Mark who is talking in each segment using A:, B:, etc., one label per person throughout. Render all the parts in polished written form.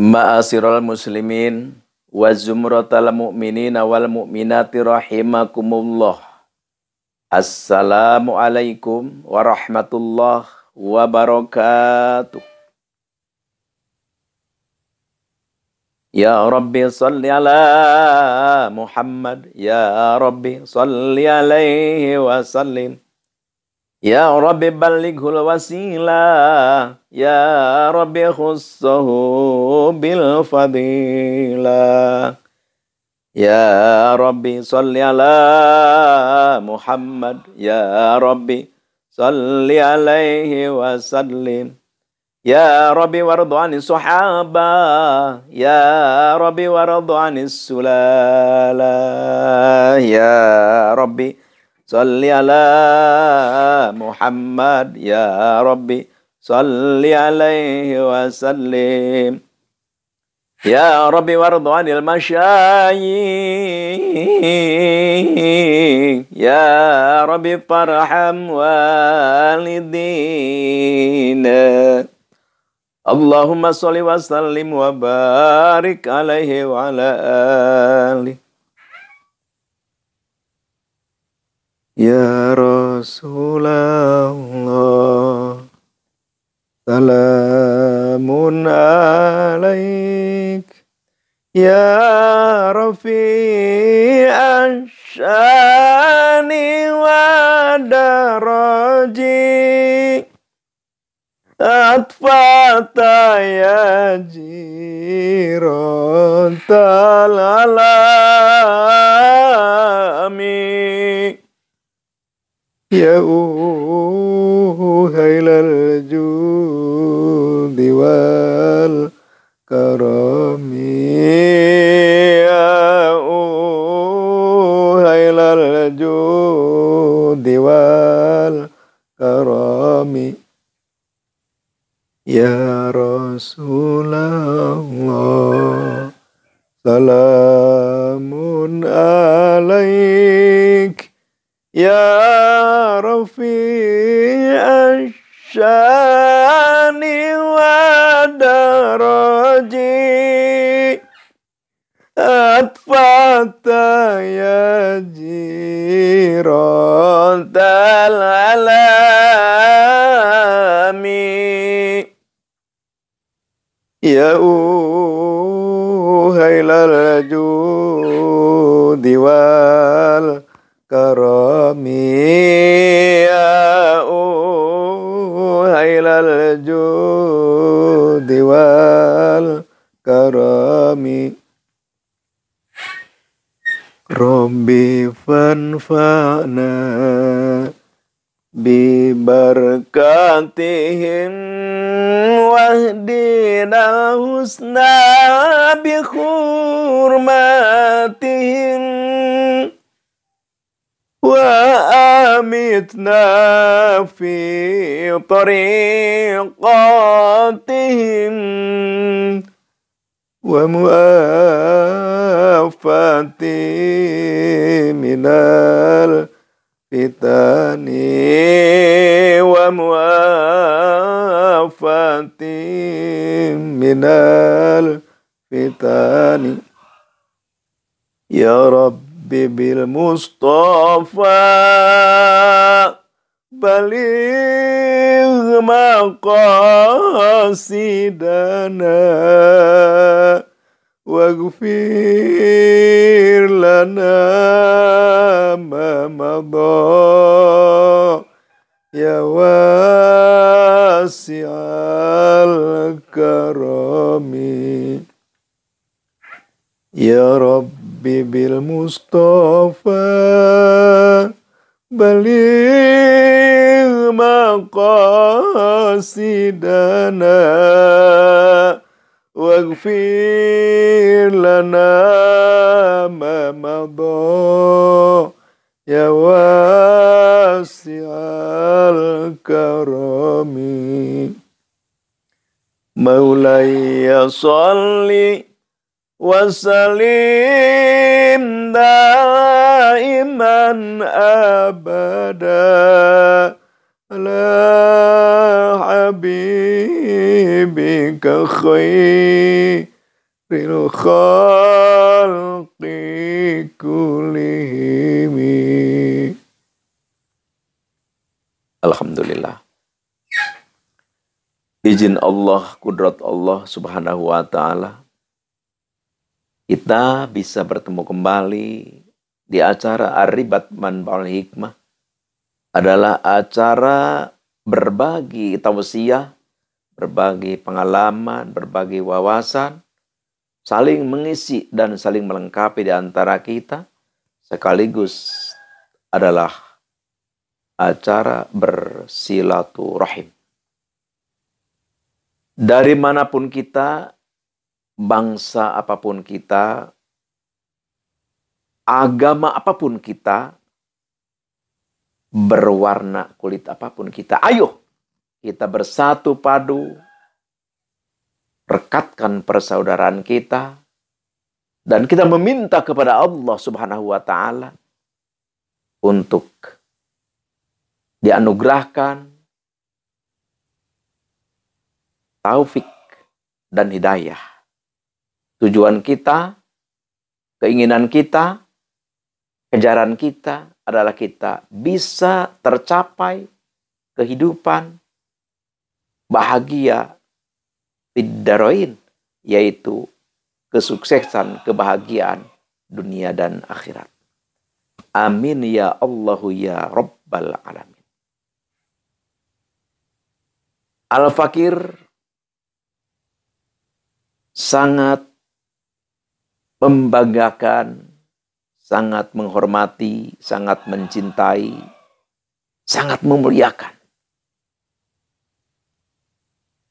A: Ma'asyiral muslimin wa zumratal mu'minina wal mu'minati rahimakumullah. Assalamualaikum warahmatullahi wabarakatuh. Ya Rabbi salli ala Muhammad, Ya Rabbi salli alaihi wa sallim. Ya Rabbi ballighul wasilah, Ya Rabbi khussahu bil fadilah. Ya Rabbi salli ala Muhammad, Ya Rabbi salli alaihi wa sallim. Ya Rabbi wardu anis sahaba, Ya Rabbi wardu anis sulala. Ya Rabbi salli ala Muhammad, Ya Rabbi salli alaihi wa sallim. Ya Rabbi wardu anil masyayikh, Ya Rabbi farham walidina. Allahumma sholli wa sallim wa barik alaihi wa ala alihi. Ya Rasulullah, salamun alaik. Ya Rafi'an syani wa daraji. Atfata ya jirantal alami. Ya uhailal judi wal karami. Ya uhailal judi wal karami. Ya Rasulullah, salamun alaik. Ya Rafi'an syani wa daraji. Atfata ya jirantal alami. Ya uhailal judi wal karami. Ya uhailal judi wal karami. Rabbi fanfa'na bi barakatihim wahdina husna bi hurmatihim wa amitna fi tariqatihim wa mu'afati minal fitani wa mu'afati minal fitani. Ya Rabbi bil Mustafa baligh maqasidana waghfir lana ma madha. Ya wasi'al karami. Ya Rabbi bil Mustafa baligh maqasidana waghfir lana ma madha. Ya wasi'al karami. Maulaya sholli wa sallim daiman abada ala habibika khair lil khalqi kullihim. Alhamdulillah. Izin Allah, kudrat Allah subhanahu wa ta'ala, kita bisa bertemu kembali di acara Ar-Ribat Manba'ul Hikmah. Adalah acara berbagi tausiah, berbagi pengalaman, berbagi wawasan, saling mengisi dan saling melengkapi di antara kita, sekaligus adalah acara bersilaturahim. Dari manapun kita, bangsa apapun kita, agama apapun kita, berwarna kulit apapun kita, ayo kita bersatu padu, rekatkan persaudaraan kita, dan kita meminta kepada Allah Subhanahu wa ta'ala untuk dianugerahkan taufik dan hidayah. Tujuan kita, keinginan kita, kejaran kita adalah kita bisa tercapai kehidupan bahagia fiddarain, yaitu kesuksesan, kebahagiaan dunia dan akhirat. Amin ya Allahu ya Rabbal Alamin. Al-Fakir sangat membanggakan, sangat menghormati, sangat mencintai, sangat memuliakan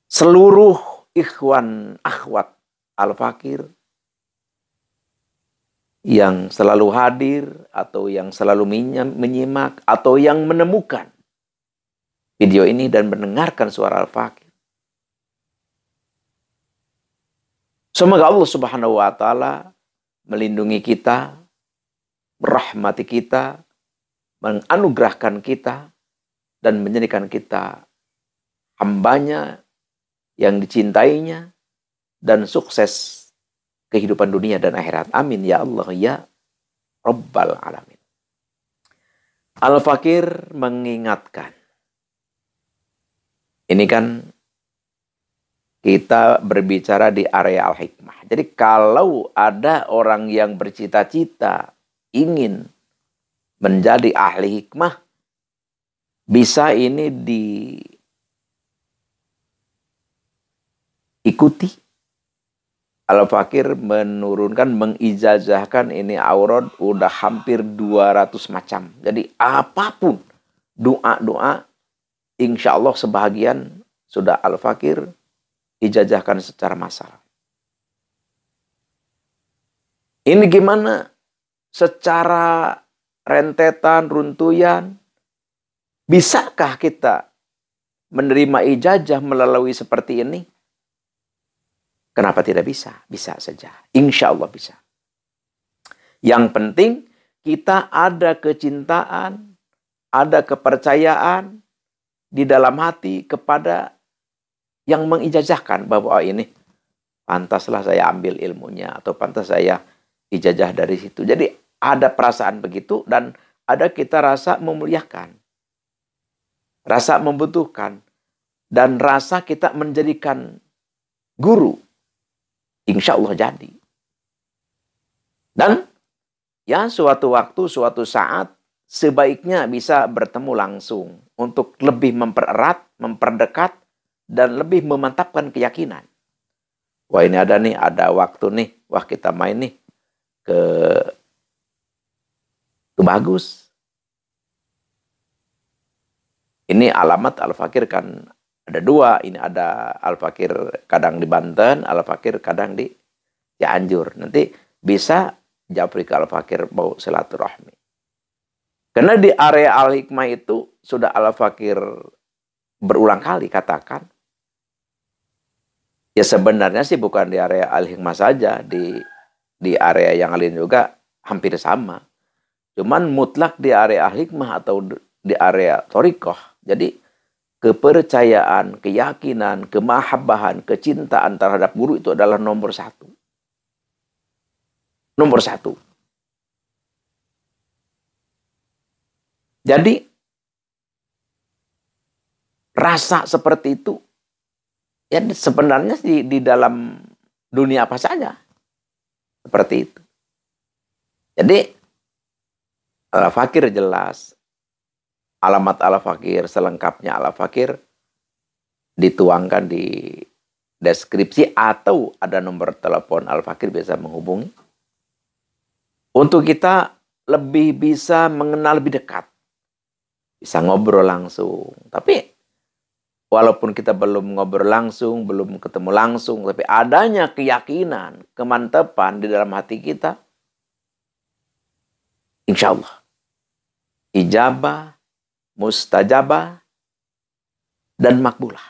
A: seluruh ikhwan akhwat Al-Fakir yang selalu hadir atau yang selalu menyimak atau yang menemukan video ini dan mendengarkan suara Al-Fakir. Semoga Allah Subhanahu wa ta'ala melindungi kita, merahmati kita, menganugerahkan kita, dan menjadikan kita hambanya yang dicintainya, dan sukses kehidupan dunia dan akhirat. Amin ya Allah ya Rabbal Alamin. Al-Fakir mengingatkan, ini kan kita berbicara di area Al-Hikmah. Jadi kalau ada orang yang bercita-cita ingin menjadi ahli hikmah, bisa ini diikuti. Al-Fakir menurunkan, mengijazahkan ini aurad udah hampir 200 macam. Jadi apapun doa-doa, insya Allah sebahagian sudah Al-Fakir ijazahkan secara massal. Ini gimana? Secara rentetan, runtuyan, bisakah kita menerima ijazah melalui seperti ini? Kenapa tidak bisa? Bisa saja. Insya Allah bisa. Yang penting kita ada kecintaan, ada kepercayaan di dalam hati kepada yang mengijazahkan bahwa ini pantaslah saya ambil ilmunya atau pantas saya ijazah dari situ. Jadi ada perasaan begitu dan ada kita rasa memuliakan, rasa membutuhkan, dan rasa kita menjadikan guru. Insya Allah jadi. Dan ya suatu waktu, suatu saat sebaiknya bisa bertemu langsung untuk lebih mempererat, memperdekat, dan lebih memantapkan keyakinan. Wah ini ada nih, ada waktu nih. Wah kita main nih ke Bagus. Ini alamat Al-Fakir kan ada dua. Ini ada Al-Fakir kadang di Banten, Al-Fakir kadang di Cianjur. Nanti bisa japri ke Al-Fakir mau silaturahmi. Karena di area Al-Hikmah itu sudah Al-Fakir berulang kali katakan. Ya sebenarnya sih bukan di area Al-Hikmah saja, di area yang lain juga hampir sama. Cuman mutlak di area Al-Hikmah atau di area Thoriqoh. Jadi kepercayaan, keyakinan, kemahabbahan, kecintaan terhadap guru itu adalah nomor satu. Nomor satu. Jadi rasa seperti itu ya sebenarnya di dalam dunia apa saja seperti itu. Jadi Al-Fakir jelas, alamat Al-Fakir selengkapnya Al-Fakir dituangkan di deskripsi atau ada nomor telepon Al-Fakir bisa menghubungi untuk kita lebih bisa mengenal lebih dekat, bisa ngobrol langsung. Tapi walaupun kita belum ngobrol langsung, belum ketemu langsung, tapi adanya keyakinan, kemantapan di dalam hati kita, insya Allah ijabah, mustajabah, dan makbulah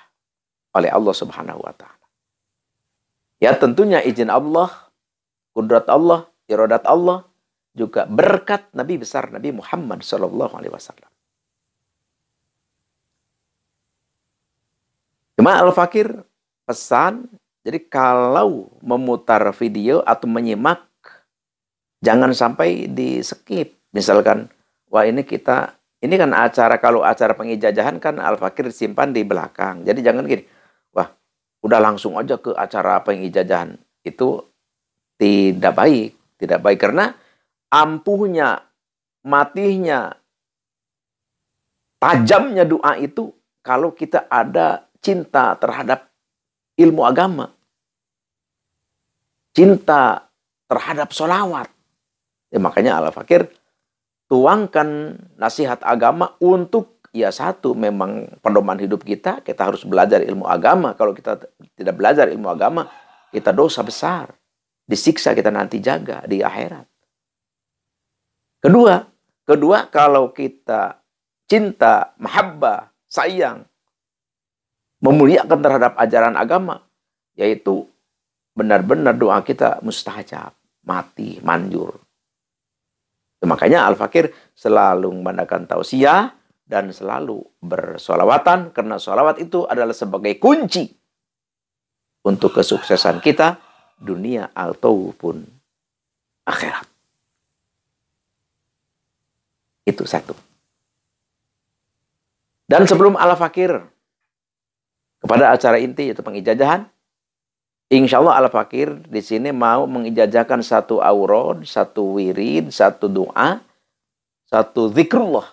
A: oleh Allah Subhanahu wa Ta'ala. Ya tentunya izin Allah, kudrat Allah, iradat Allah, juga berkat Nabi besar Nabi Muhammad Sallallahu Alaihi Wasallam. Cuma Al-Fakir pesan, jadi kalau memutar video atau menyimak, jangan sampai di skip. Misalkan, wah ini kan acara, kalau acara pengijazahan kan Al-Fakir disimpan di belakang. Jadi jangan gini, wah udah langsung aja ke acara pengijazahan. Itu tidak baik. Tidak baik karena ampuhnya, matinya, tajamnya doa itu kalau kita ada cinta terhadap ilmu agama. Cinta terhadap sholawat. Ya, makanya Al-Fakir tuangkan nasihat agama untuk, ya satu, memang pedoman hidup kita harus belajar ilmu agama. Kalau kita tidak belajar ilmu agama, kita dosa besar. Disiksa kita nanti jaga di akhirat. Kedua, kalau kita cinta, mahabbah, sayang, memuliakan terhadap ajaran agama, yaitu benar-benar doa kita mustajab, mati, manjur. Makanya Al-Fakir selalu mengadakan tausiah dan selalu bersolawatan, karena solawat itu adalah sebagai kunci untuk kesuksesan kita dunia ataupun akhirat. Itu satu. Dan sebelum Al-Fakir kepada acara inti yaitu pengijazahan, insya Allah Al-Fakir di sini mau mengijazahkan satu aurad, satu wirid, satu doa, satu zikrullah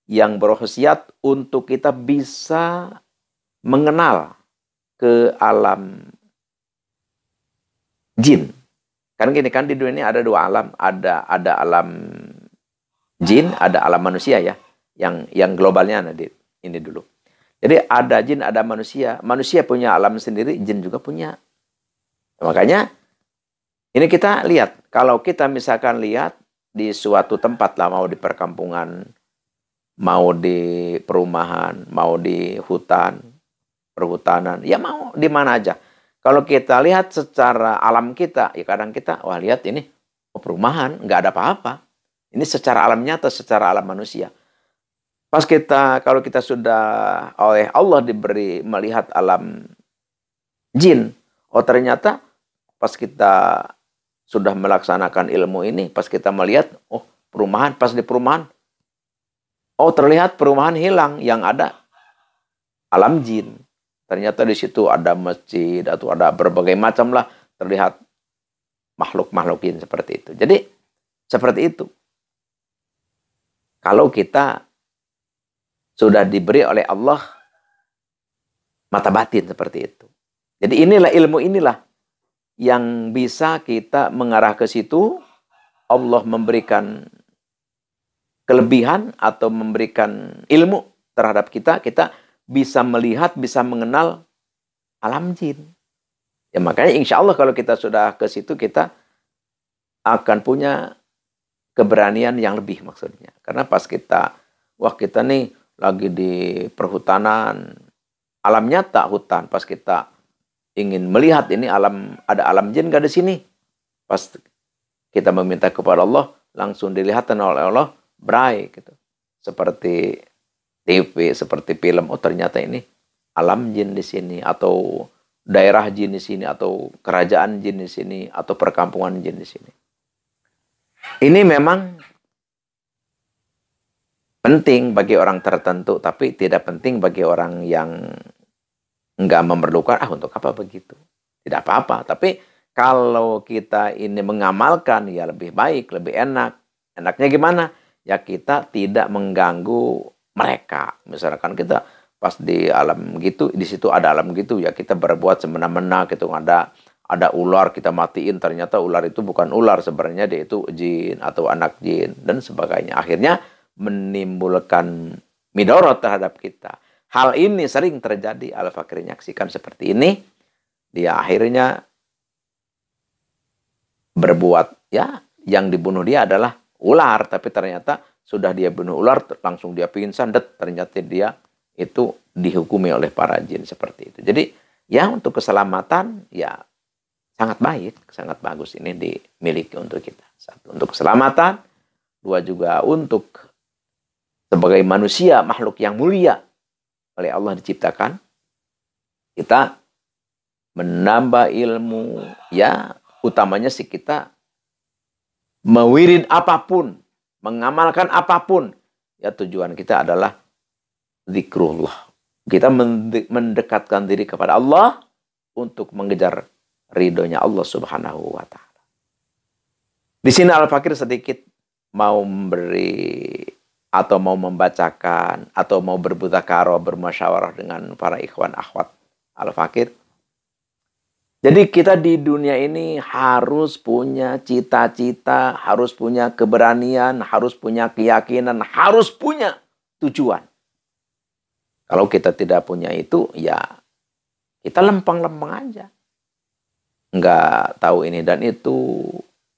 A: yang berkhasiat untuk kita bisa mengenal ke alam jin. Kan gini kan, di dunia ini ada dua alam, ada alam jin, ada alam manusia ya. Yang globalnya ini dulu. Jadi ada jin, ada manusia. Manusia punya alam sendiri, jin juga punya. Makanya ini kita lihat, kalau kita misalkan lihat di suatu tempat lah, mau di perkampungan, mau di perumahan, mau di hutan, perhutanan, ya mau di mana aja. Kalau kita lihat secara alam kita, ya kadang kita, wah lihat ini perumahan, nggak ada apa-apa. Ini secara alam nyata, secara alam manusia. Pas kalau kita sudah oleh Allah diberi melihat alam jin, oh ternyata pas kita sudah melaksanakan ilmu ini, pas kita melihat, oh perumahan, pas di perumahan, oh terlihat perumahan hilang, yang ada alam jin. Ternyata di situ ada masjid atau ada berbagai macam lah, terlihat makhluk-makhluk jin seperti itu. Jadi seperti itu. Kalau kita sudah diberi oleh Allah mata batin seperti itu. Jadi ilmu inilah yang bisa kita mengarah ke situ. Allah memberikan kelebihan atau memberikan ilmu terhadap kita. Kita bisa melihat, bisa mengenal alam jin. Ya makanya insya Allah kalau kita sudah ke situ, kita akan punya keberanian yang lebih maksudnya. Karena pas kita nih lagi di perhutanan, alam nyata hutan, pas kita ingin melihat ini ada alam jin gak di sini, pas kita meminta kepada Allah, langsung dilihat oleh Allah, berai gitu. Seperti TV, seperti film, oh ternyata ini alam jin di sini, atau daerah jin di sini, atau kerajaan jin di sini, atau perkampungan jin di sini. Ini memang penting bagi orang tertentu, tapi tidak penting bagi orang yang nggak memerlukan. Untuk apa begitu? Tidak apa-apa. Tapi kalau kita ini mengamalkan, ya lebih baik, lebih enak. Enaknya gimana? Ya kita tidak mengganggu mereka. Misalkan kita pas di alam gitu, di situ ada alam gitu, ya kita berbuat semena-mena gitu. Ada ular, kita matiin, ternyata ular itu bukan ular, sebenarnya dia itu jin atau anak jin dan sebagainya. Akhirnya menimbulkan midorot terhadap kita. Hal ini sering terjadi. Al-Fakir menyaksikan seperti ini. Dia akhirnya berbuat, ya yang dibunuh dia adalah ular. Tapi ternyata sudah dia bunuh ular, langsung dia pingsan. Ternyata dia itu dihukumi oleh para jin seperti itu. Jadi ya untuk keselamatan ya sangat baik, sangat bagus ini dimiliki untuk kita. Satu, untuk keselamatan. Dua, juga untuk sebagai manusia, makhluk yang mulia oleh Allah diciptakan, kita menambah ilmu, ya utamanya sih kita mewirid apapun, mengamalkan apapun, ya tujuan kita adalah zikrullah. Kita mendekatkan diri kepada Allah untuk mengejar ridhonya Allah Subhanahu wa Ta'ala. Di sini Al-Fakir sedikit mau memberi atau mau membacakan atau mau berbudakaro, bermusyawarah dengan para ikhwan akhwat Al-Fakir. Jadi kita di dunia ini harus punya cita-cita, harus punya keberanian, harus punya keyakinan, harus punya tujuan. Kalau kita tidak punya itu, ya kita lempeng-lempeng aja. Nggak tahu ini dan itu,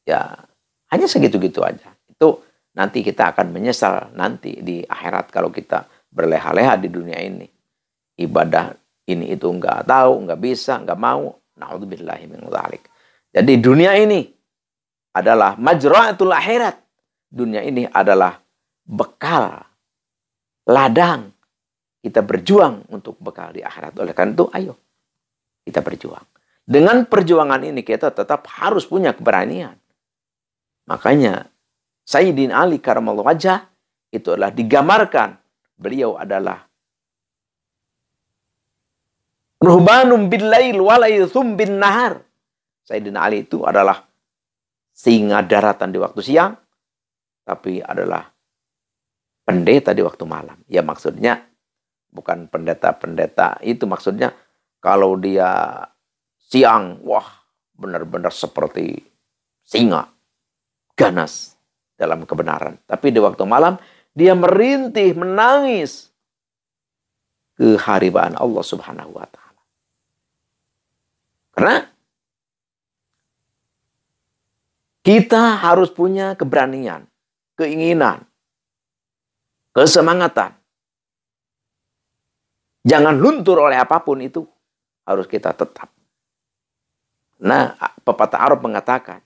A: ya hanya segitu-gitu aja. Itu nanti kita akan menyesal nanti di akhirat kalau kita berleha-leha di dunia ini. Ibadah ini itu nggak tahu, nggak bisa, nggak mau. Na'udzubillahi min dzalik. Jadi dunia ini adalah majra'atul akhirat. Dunia ini adalah bekal, ladang. Kita berjuang untuk bekal di akhirat. Oleh karena itu, ayo kita berjuang. Dengan perjuangan ini kita tetap harus punya keberanian. Makanya Sayyidina Ali karamallahu wajhah itu adalah digambarkan. Beliau adalah ruhbanum bil-lail walaithum bin nahar. Sayyidina Ali itu adalah singa daratan di waktu siang, tapi adalah pendeta di waktu malam. Ya maksudnya bukan pendeta-pendeta itu, maksudnya kalau dia siang, wah benar-benar seperti singa, ganas dalam kebenaran. Tapi di waktu malam, dia merintih, menangis keharibaan Allah Subhanahu wa Ta'ala. Karena kita harus punya keberanian, keinginan, kesemangatan. Jangan luntur oleh apapun itu. Harus kita tetap. Nah, pepatah Arab mengatakan,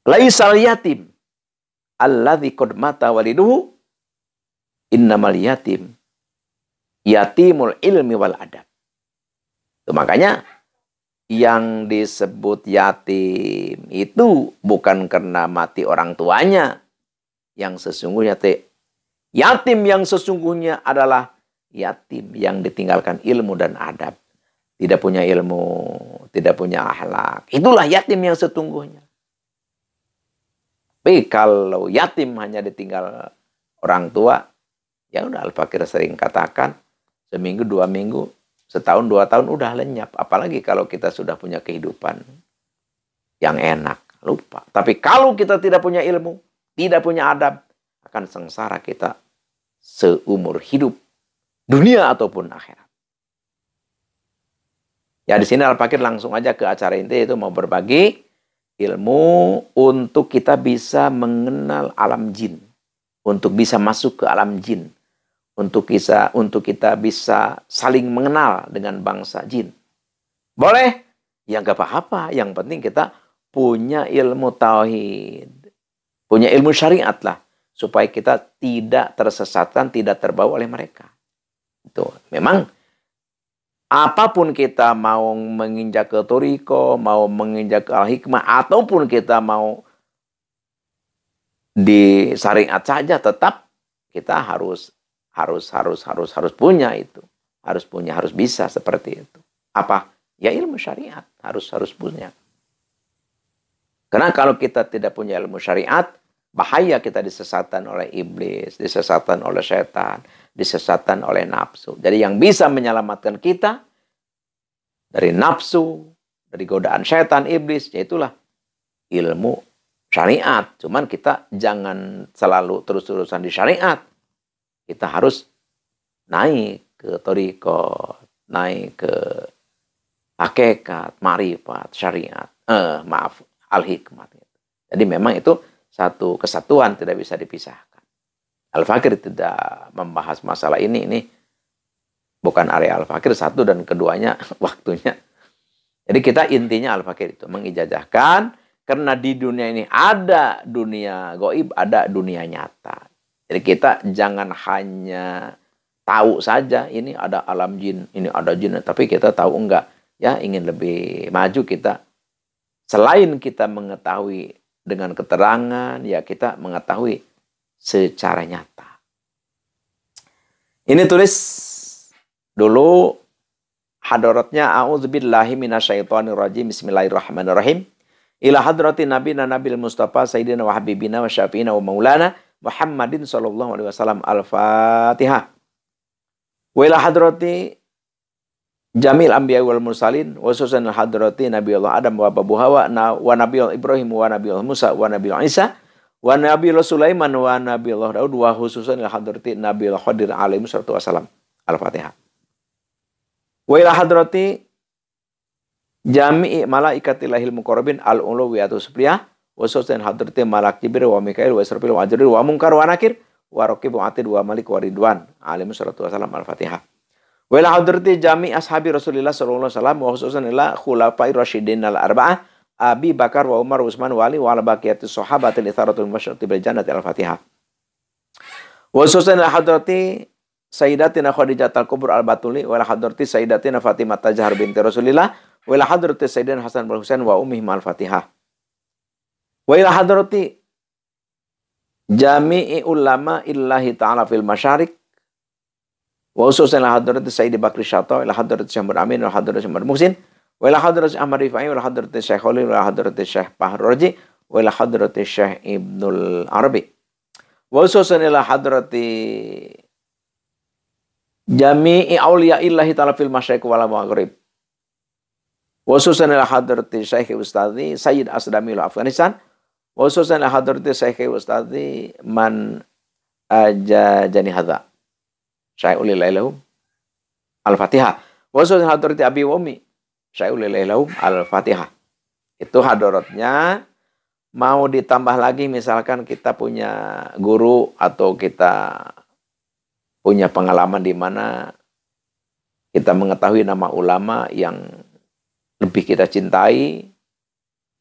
A: laisal yatim alladzi qad mata waliduhu innamal yatim yatimul ilmi wal adab. Itu makanya yang disebut yatim itu bukan karena mati orang tuanya. Yang sesungguhnya yatim yang sesungguhnya adalah yatim yang ditinggalkan ilmu dan adab. Tidak punya ilmu, tidak punya akhlak. Itulah yatim yang sesungguhnya. Tapi kalau yatim hanya ditinggal orang tua, ya udah Al-Fakir sering katakan, seminggu, 2 minggu, setahun, 2 tahun udah lenyap. Apalagi kalau kita sudah punya kehidupan yang enak, lupa. Tapi kalau kita tidak punya ilmu, tidak punya adab, akan sengsara kita seumur hidup, dunia ataupun akhirat. Ya di sini Al-Fakir langsung aja ke acara inti, itu mau berbagi ilmu untuk kita bisa mengenal alam jin, untuk bisa masuk ke alam jin, untuk kita bisa saling mengenal dengan bangsa jin. Boleh? Ya nggak apa-apa. Yang penting kita punya ilmu tauhid, punya ilmu syariat lah, supaya kita tidak tersesatkan, tidak terbawa oleh mereka. Itu memang Apapun kita mau menginjak ke Toriko, mau menginjak ke Al-Hikmah, ataupun kita mau di syariat saja, tetap kita harus punya itu. Harus bisa seperti itu. Apa? Ya ilmu syariat. Harus punya. Karena kalau kita tidak punya ilmu syariat, bahaya kita disesatkan oleh iblis, disesatkan oleh setan, disesatkan oleh nafsu. Jadi yang bisa menyelamatkan kita dari nafsu, dari godaan setan, iblis, yaitulah ilmu syariat. Cuman kita jangan selalu terus-terusan di syariat. Kita harus naik ke thariqah, naik ke hakikat, marifat, syariat. Al-hikmah. Jadi memang itu satu kesatuan, tidak bisa dipisahkan. Al-Fakir tidak membahas masalah ini bukan area Al-Fakir satu dan keduanya waktunya. Jadi kita intinya Al-Fakir itu mengijazahkan karena di dunia ini ada dunia gaib, ada dunia nyata. Jadi kita jangan hanya tahu saja ini ada alam jin, ini ada jin, tapi kita tahu enggak. Ya, ingin lebih maju kita. Selain kita mengetahui dengan keterangan, ya kita mengetahui secara nyata. Ini tulis dulu hadaratnya a'udzubillahi minasyaitonirrajim. Bismillahirrahmanirrahim. Ila hadrati nabiyina nabil mustafa sayyidina wa habibina wa syafi'ina wa maulana Muhammadin sallallahu alaihi wasallam. Al-Fatihah. Wa ila hadrati Jamil anbiya wal mursalin wa khususan hadrati Nabiullah Adam wa Abu Hawa wa Nabiullah Ibrahim wa Nabiullah Musa wa Nabiullah Isa wa Nabiullah Sulaiman wa Nabiullah Daud wa khususan hadrati Nabiullah Khadir alaihi wassalam. Al-Fatihah. Wa ila hadrati jami'i malaikatilahil muqarrabin al-uluwiyatu supriyah wa khususan hadrati malak Jibril wa Mikail wa Israfil wa Ajril wa Munkar wa Nakir wa Raqib wa Atid wa Malik wa Ridwan alaihi wassalam. Al-Fatihah. Wa ila hadrati jami' ashabi Rasulillah sallallahu alaihi wasallam wa khususan ila khulafai rasyidin al-arba'ah Abi Bakar wa Umar wa Utsman wa Ali wa ala baqiyati sahabatil itharatul masyarati bil jannati. Al-Fatihah. Wa khususan ila hadrati Sayyidatina Khadijah al-Kubra al-Batuli wa ila hadrati Sayyidatina Fatimah Tajhar binti Rasulillah wa ila hadrati Sayyidina Hasan bin Husain wa ummihim. Al-Fatihah. Wa ila hadrati jami'i ulama illahi ta'ala fil masyarik wa khususan ila hadrati Sayyidi Bakri Syata ila hadrati Syekh Amin wa hadrati Syekh Muhsin wa ila hadrati Ahmad Rifai wa hadrati Syekh Khalil wa hadrati Syekh Fahroji wa ila hadrati Syekh Ibnul Arabi wa khususan ila hadrati jami'i awliya illahi ta'ala fil masyariq wal maghrib wa khususan ila hadrati Syekh Ustadzi Sayyid Asdami Afghanistan wa khususan ila hadrati Syekh Ustadzi man ajajani hadza Syai'ulilahilahum. Al-Fatihah. Wa khususan hadrati Abi Wami Syai'ulilahilahum. Al-Fatihah. Itu hadaratnya. Mau ditambah lagi misalkan kita punya guru atau kita punya pengalaman di mana kita mengetahui nama ulama yang lebih kita cintai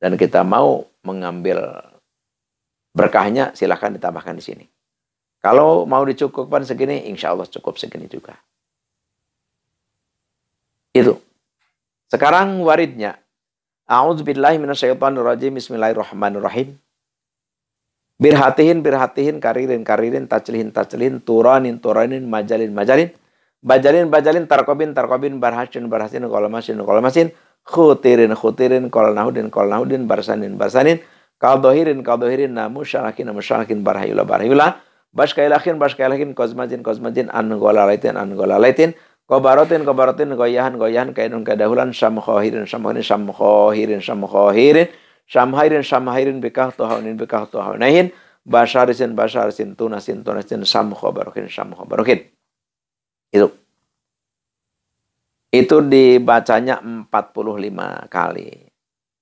A: dan kita mau mengambil berkahnya, silahkan ditambahkan di sini. Kalau mau dicukupkan segini, insya Allah cukup segini juga. Itu. Sekarang waridnya. A'udzubillahi minasyaitonirrajim. Bismillahirrahmanirrahim. Birhatihin, karirin, taclihin, turanin, majalin, bajalin, tarkobin, barhasin, kolmasin, khutirin, kolnahudin, barsanin, kaldohirin, musyarakin, barhayula, Bashkailahin, kozmajin, anggolalaitin, kobarotin, goyahan, kainun kadahulan, syamkhohirin, bikah tuhaunahin, basyarisin, tunasin, syamkhobarokin. Itu dibacanya 45 kali.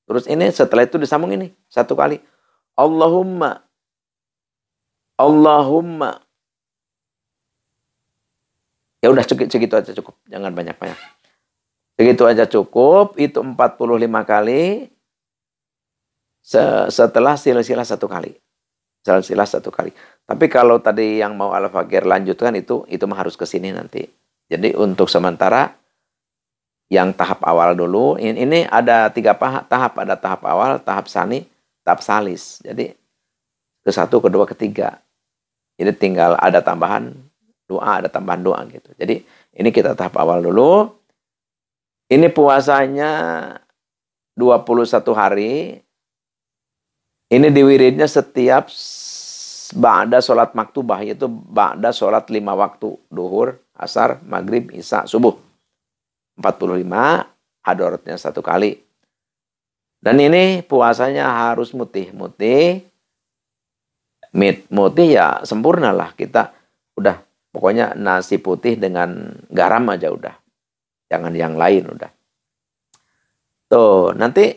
A: Terus ini setelah itu disambung ini, 1 kali. Allahumma. Ya udah segitu aja cukup. Jangan banyak-banyak. Segitu aja cukup. Itu 45 kali. Setelah silsilah 1 kali. Silsilah 1 kali. Tapi kalau tadi yang mau Al-Fakir lanjutkan itu mah harus ke sini nanti. Jadi untuk sementara yang tahap awal dulu. Ini ada 3 tahap, ada tahap awal, tahap sani, tahap salis. Jadi ke 1, kedua, ketiga. Jadi tinggal ada tambahan doa, ada tambahan doa gitu. Jadi ini kita tahap awal dulu. Ini puasanya 21 hari. Ini diwiridnya setiap ba'da sholat maktubah, yaitu ba'da sholat 5 waktu. Duhur, asar, maghrib, isya, subuh. 45, hadorotnya 1 kali. Dan ini puasanya harus mutih. Mutih ya sempurna lah. Kita udah, pokoknya nasi putih dengan garam aja udah. Jangan yang lain udah. Tuh, nanti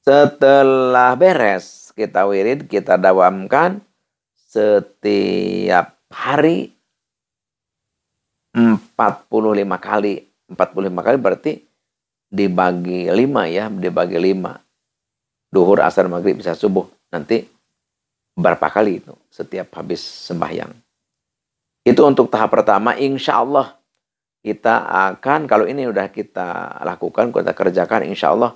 A: setelah beres kita wirid, kita dawamkan setiap hari 45 kali. 45 kali berarti dibagi 5 ya, dibagi 5. Duhur, asar, maghrib, bisa subuh. Nanti berapa kali itu setiap habis sembahyang. Itu untuk tahap pertama. Insya Allah kita akan, kalau ini udah kita lakukan, kita kerjakan, insya Allah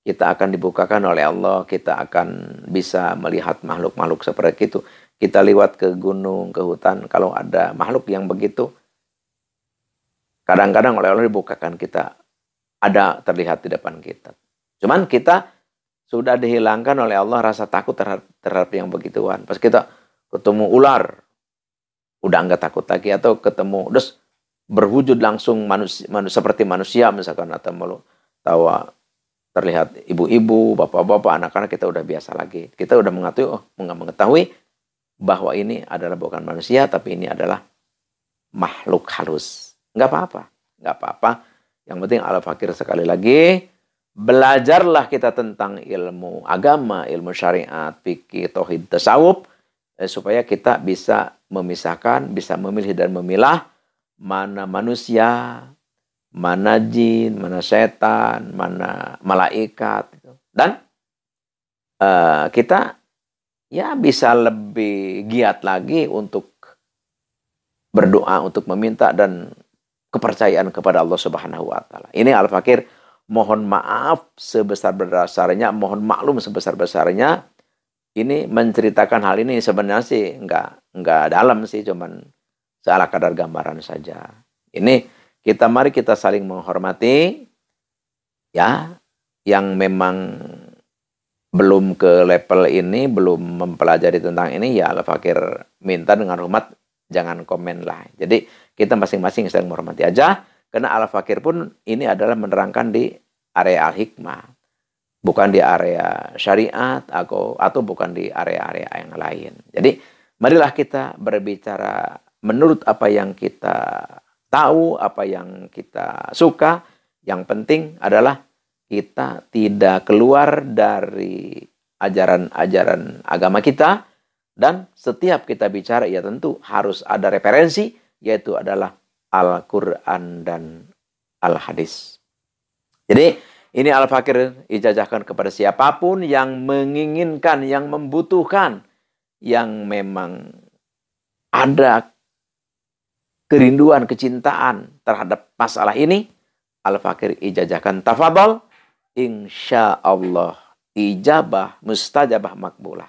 A: kita akan dibukakan oleh Allah. Kita akan bisa melihat makhluk-makhluk seperti itu. Kita lewat ke gunung, ke hutan. Kalau ada makhluk yang begitu, kadang-kadang oleh Allah dibukakan, kita ada terlihat di depan kita. Cuman kita sudah dihilangkan oleh Allah rasa takut terhadap yang begituan. Pas kita ketemu ular, udah nggak takut lagi. Atau ketemu, terus berwujud langsung manusia seperti manusia misalkan. Atau malu tawa terlihat ibu-ibu, bapak-bapak, anak-anak, kita udah biasa lagi. Kita udah mengetahui bahwa ini adalah bukan manusia, tapi ini adalah makhluk halus. Nggak apa-apa. Nggak apa-apa. Yang penting al-fakir sekali lagi, belajarlah kita tentang ilmu agama, ilmu syariat, fikih, tauhid, tasawuf, supaya kita bisa memisahkan, bisa memilih dan memilah mana manusia, mana jin, mana setan, mana malaikat. Dan kita ya bisa lebih giat lagi untuk berdoa, untuk meminta dan kepercayaan kepada Allah Subhanahu wa taala. Ini al-fakir, mohon maaf sebesar-besarnya, mohon maklum sebesar-besarnya. Ini menceritakan hal ini sebenarnya sih enggak dalam sih, cuman seala kadar gambaran saja. Ini mari kita saling menghormati ya, yang memang belum ke level ini, belum mempelajari tentang ini, ya al-fakir minta dengan hormat jangan komen lah. Jadi kita masing-masing saling menghormati aja, karena al-fakir pun ini adalah menerangkan di area al-hikmah, bukan di area syariat atau bukan di area-area yang lain. Jadi marilah kita berbicara menurut apa yang kita tahu, apa yang kita suka. Yang penting adalah kita tidak keluar dari ajaran-ajaran agama kita. Dan setiap kita bicara, ya tentu harus ada referensi, yaitu adalah Al-Quran dan Al-Hadis. Jadi ini al-fakir ijazahkan kepada siapapun yang menginginkan, yang membutuhkan, yang memang ada kerinduan, kecintaan terhadap masalah ini. Al-fakir ijazahkan, tafadhol, insya Allah ijabah, mustajabah, makbulah.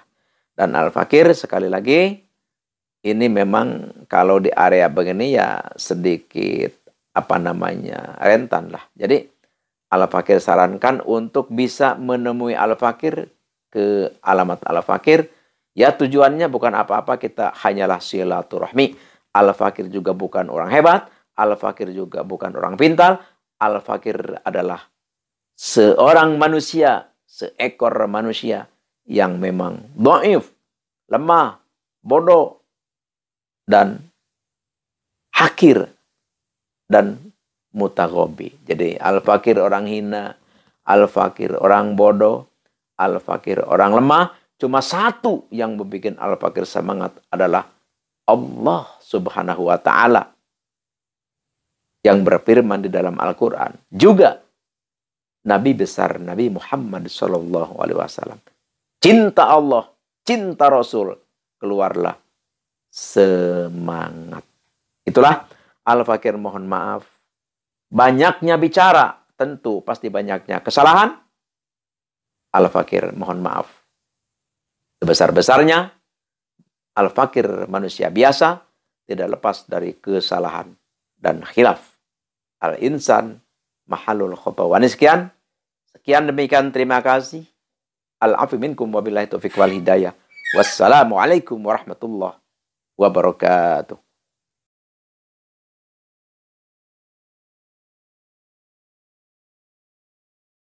A: Dan al-fakir sekali lagi, ini memang kalau di area begini ya sedikit rentan lah. Jadi al-fakir sarankan untuk bisa menemui al-fakir ke alamat al-fakir. Ya tujuannya bukan apa-apa, kita hanyalah silaturahmi. Al-fakir juga bukan orang hebat, al-fakir juga bukan orang pintar. Al-fakir adalah seorang manusia, seekor manusia yang memang dhaif, lemah, bodoh, dan hakir, dan mutaghobi. Jadi al-fakir orang hina, al-fakir orang bodoh, al-fakir orang lemah. Cuma satu yang membuat al-fakir semangat adalah Allah Subhanahu wa taala yang berfirman di dalam Al-Qur'an. Juga Nabi besar Nabi Muhammad sallallahu alaihi wasallam. Cinta Allah, cinta Rasul, keluarlah semangat. Itulah al-fakir mohon maaf Banyaknya bicara, tentu pasti banyaknya kesalahan. Al-Fakir mohon maaf. Sebesar-besarnya, Al-Fakir manusia biasa, tidak lepas dari kesalahan dan khilaf. Al-insan mahalul khotawani. Sekian demikian, terima kasih. Al-afu minkum wabillahi taufiq wal hidayah. Wassalamualaikum warahmatullahi wabarakatuh.